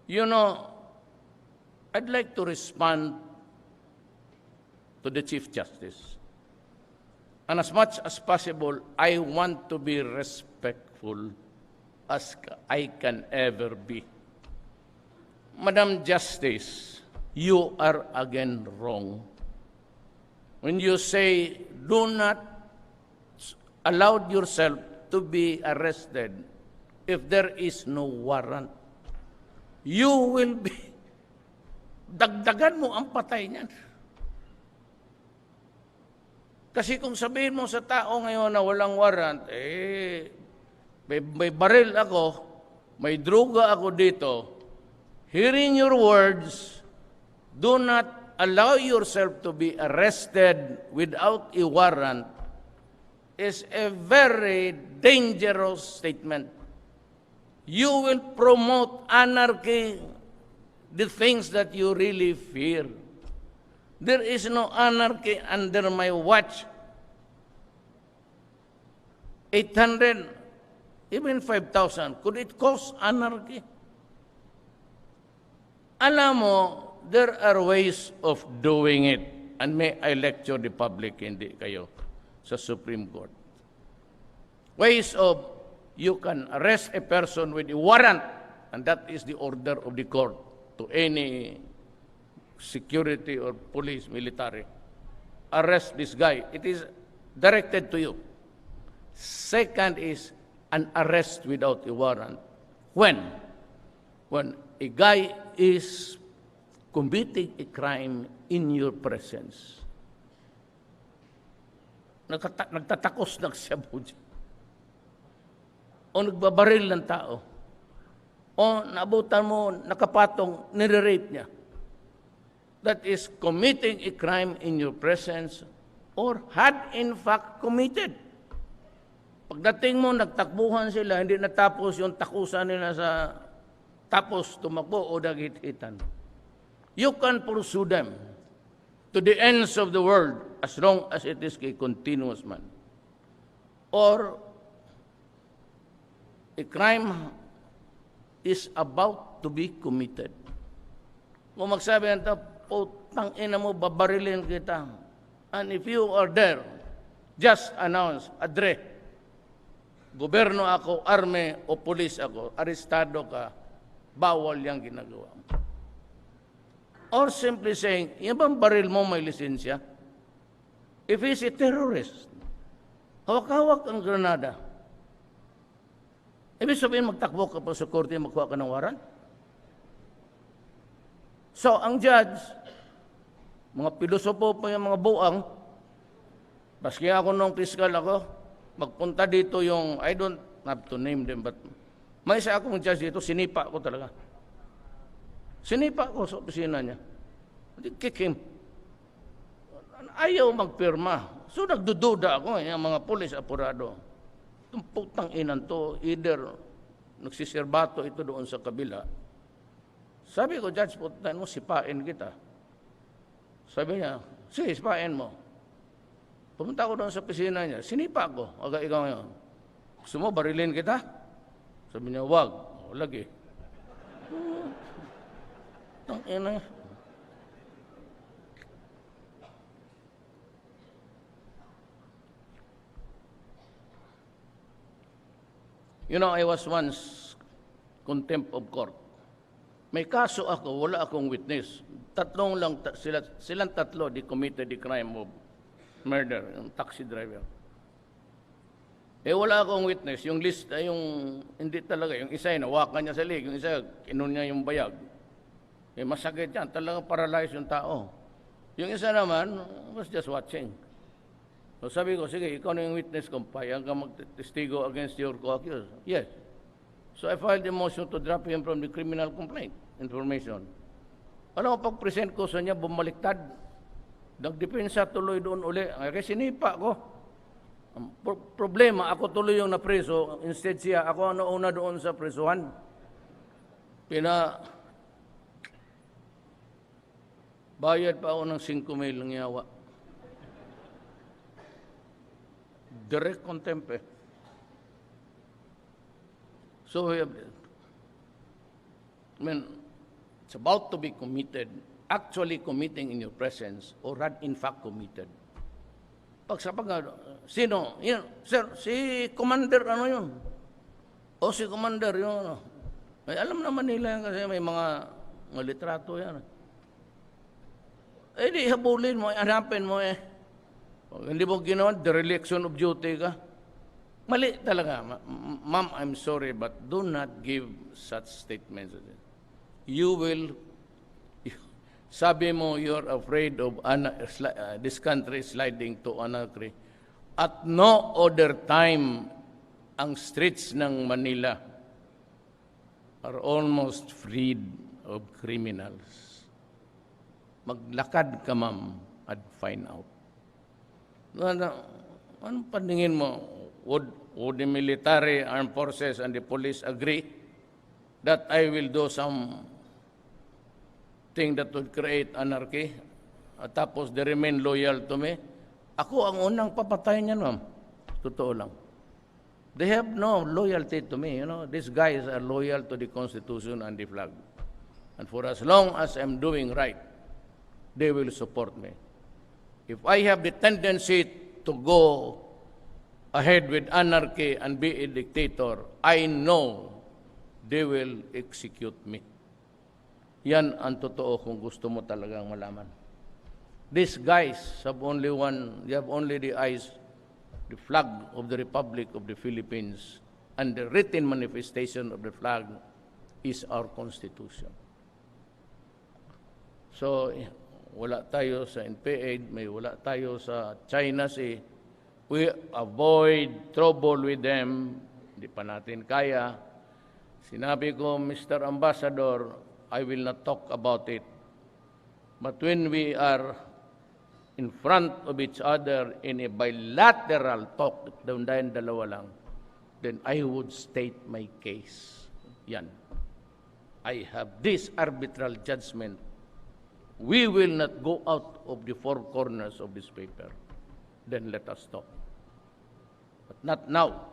You know, I'd like to respond to the Chief Justice. And as much as possible, I want to be respectful as I can ever be. Madam Justice, you are again wrong. When you say, do not allow yourself to be arrested if there is no warrant, you will be, dagdagan mo ang patay niyan. Kasi kung sabihin mo sa tao ngayon na walang warrant, may baril ako, may droga ako dito, hearing your words, do not allow yourself to be arrested without a warrant is a very dangerous statement. You will promote anarchy, the things that you really fear. There is no anarchy under my watch. 800, even 5,000, could it cause anarchy? Alam mo, there are ways of doing it. And may I lecture the public, hindi kayo, sa Supreme Court. Ways of, you can arrest a person with a warrant, and that is the order of the court to any security or police, military. Arrest this guy. It is directed to you. Second is an arrest without a warrant. When? When a guy is committing a crime in your presence. Nagtatakos ng shabu dyan. O nagbabaril ng tao. O naabutan mo, nakapatong, nire-rape niya. That is committing a crime in your presence or had in fact committed. Pagdating mo, nagtakbuhan sila, hindi natapos yung takusan nila sa tapos tumakbo o naghihitan. You can pursue them to the ends of the world as long as it is a continuous man. Or a crime is about to be committed. Kung magsabi nito, putang ina mo, babarilin kita. And if you are there, just announce, adre, gobyerno ako, arme o pulis ako, arestado ka, bawal yung ginagawa mo. Or simply saying, yung bang baril mo may lisensya? If he's a terrorist, hawak-hawak ang granada. Ibig sabihin, magtakbo ka pa sa korte, magkuha ka ng warrant? So, ang judge, mga pilosopo pa yung mga buang, baski ako nung piskal ako, magpunta dito yung, I don't have to name them, but may isa akong judge dito, sinipa ko talaga. Sinipa ko sa opisina niya. Kick him. Ayaw magpirma. So nagdududa ako, yung mga pulis apurado. Itong putang inan to, either nagsisirbato ito doon sa kabila. Sabi ko, Judge, putang mo, sipain kita. Sabi niya, sige, sipain mo. Pumunta ko doon sa opisina niya, sinipa ko. Aga ikaw ngayon. Gusto mo, barilin kita? Sabi niya, wag. O, lagi. Ang ina. You know, I was once contempt of court. May kaso ako, wala akong witness. Tatlong lang, silang tatlo, they committed the crime of murder, yung taxi driver. Wala akong witness. Yung list, yung hindi talaga. Yung isa, nawakan niya sa leg. Yung isa, kinun niya yung bayag. Masakit yan. Talagang paralyzed yung tao. Yung isa naman, was just watching. So sabi ko, sige, ikaw na yung witness ko. Payag ka mag-testigo against your co-accused. Yes. So I filed a motion to drop him from the criminal complaint information. Ano pag-present ko sa niya, bumaliktad. Nagdepensa tuloy doon uli. Kasi sinipa ko. Problema, ako tuloy yung napreso. Instead siya, ako ang nauna doon sa presuhan. Bayad pa ako ng 5,000 ng yawa. Direct contempt eh. So, I mean, it's about to be committed, actually committing in your presence, or had in fact committed. Sino? Yun, sir, si Commander ano yun? O si Commander yun ano? May alam naman nila yan kasi may mga litrato yan. Eh di habulin mo, hanapin mo eh. Pag hindi mo ginawa, dereliction of duty ka. Mali talaga. Ma'am, I'm sorry, but do not give such statements. You will, sabi mo, you're afraid of this country sliding to anarchy. At no other time, ang streets ng Manila are almost freed of criminals. Maglakad ka, ma'am, at find out. Anong paningin mo? Would the military, armed forces, and the police agree that I will do some thing that would create anarchy, at tapos they remain loyal to me? Ako ang unang papatay niyan, ma'am. Totoo lang. They have no loyalty to me. You know, these guys are loyal to the Constitution and the flag. And for as long as I'm doing right, they will support me. If I have the tendency to go ahead with anarchy and be a dictator, I know they will execute me. Yan ang totoo kung gusto mo talagang malaman. These guys have only they have only the eyes, the flag of the Republic of the Philippines, and the written manifestation of the flag is our Constitution. So, wala tayo sa NPA, may wala tayo sa China Sea. We avoid trouble with them. Hindi pa natin kaya. Sinabi ko, Mr. Ambassador, I will not talk about it. But when we are in front of each other in a bilateral talk, dahil dalawa lang, then I would state my case. Yan. I have this arbitral judgment. We will not go out of the four corners of this paper. Then let us talk. But not now.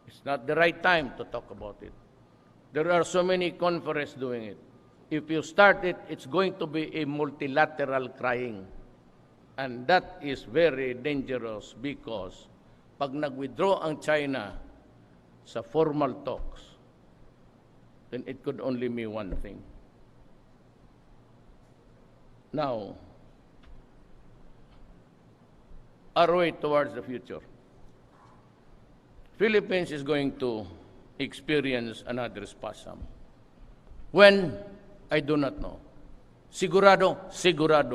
It's not the right time to talk about it. There are so many conferences doing it. If you start it, it's going to be a multilateral crying. And that is very dangerous because pag nag-withdraw ang China sa formal talks, then it could only mean one thing. Now, our way towards the future. Philippines is going to experience another spasm. When? I do not know. Sigurado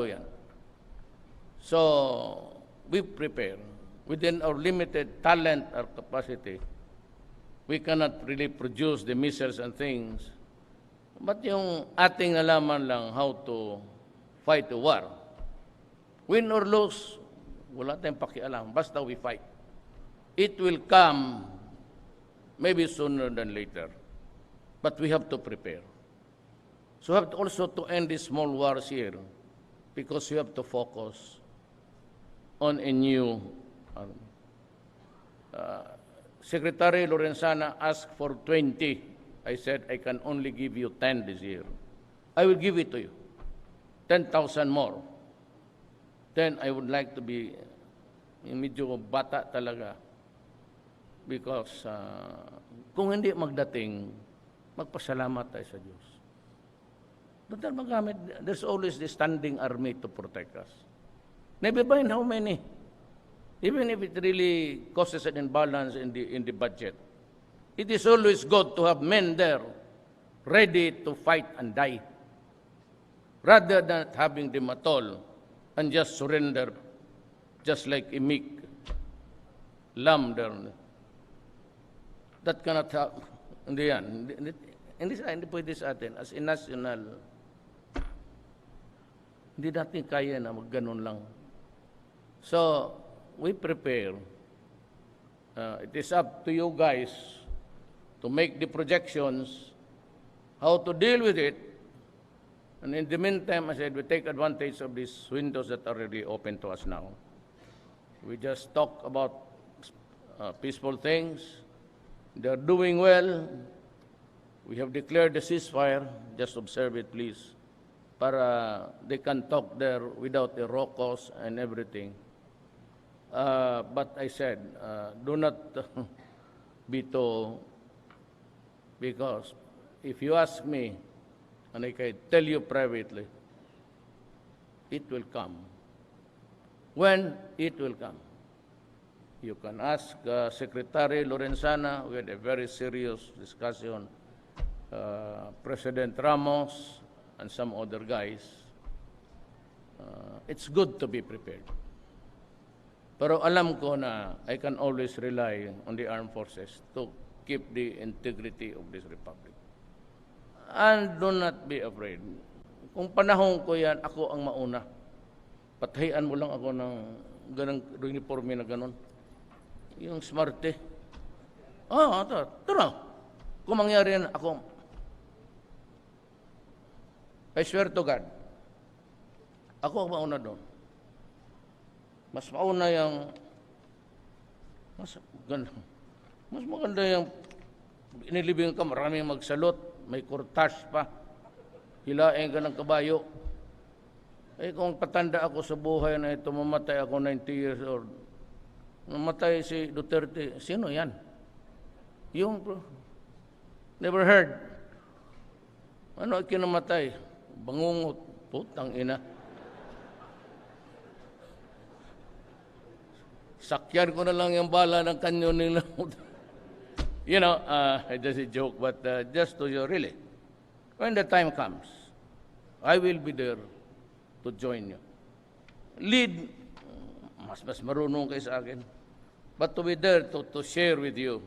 yan. So, we prepare. Within our limited talent or capacity, we cannot really produce the missiles and things. But yung ating nalaman lang how to fight a war, win or lose, wala tayong pakialam. Basta we fight. It will come maybe sooner than later. But we have to prepare. So we have to also to end these small wars here because we have to focus on a new Secretary Lorenzana asked for 20. I said, I can only give you 10 this year. I will give it to you. 10,000 more. Then I would like to be medyo bata talaga. Because kung hindi magdating, magpasalamat tayo sa Diyos. Total magamit, there's always the standing army to protect us. Never mind how many. Even if it really causes an imbalance in the budget. It is always good to have men there ready to fight and die. Rather than having them at all and just surrender just like a meek lamb there. That cannot happen. Hindi yan. Hindi pwede sa atin. As a national, hindi natin kaya na magganon lang. So, we prepare. It is up to you guys to make the projections, how to deal with it. And in the meantime, I said, we take advantage of these windows that are already open to us now. We just talk about peaceful things. They're doing well. We have declared the ceasefire. Just observe it, please. Para they can talk there without the raucous and everything. But I said, do not be too, because if you ask me, and I can tell you privately, it will come. When it will come. You can ask Secretary Lorenzana. We had a very serious discussion. President Ramos and some other guys. It's good to be prepared. Pero alam ko na I can always rely on the armed forces to keep the integrity of this republic. And do not be afraid. Kung panahon ko yan, ako ang mauna. Patahian mo lang ako ng ganang uniforme na ganon. Yung smarte. Tara. Kung mangyari yan, ako, I swear to God, ako ang mauna doon. Mas mauna yung, mas maganda yung, inilibing ka, maraming magsalot, may kurtas pa, hilain ka ng kabayo. Kung patanda ako sa buhay na ito, mamatay ako 90 years old, mamatay si Duterte, sino yan? Yung, never heard. Ano kinamatay? Bangungot, putang ina. Sakyan ko na lang yung bala ng kanyon nila. You know, just a joke, but just to you, really, when the time comes, I will be there to join you. Lead, mas marunong kayo sa akin. But to be there to share with you,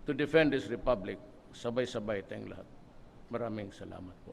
to defend this republic, sabay-sabay tayong lahat. Maraming salamat po.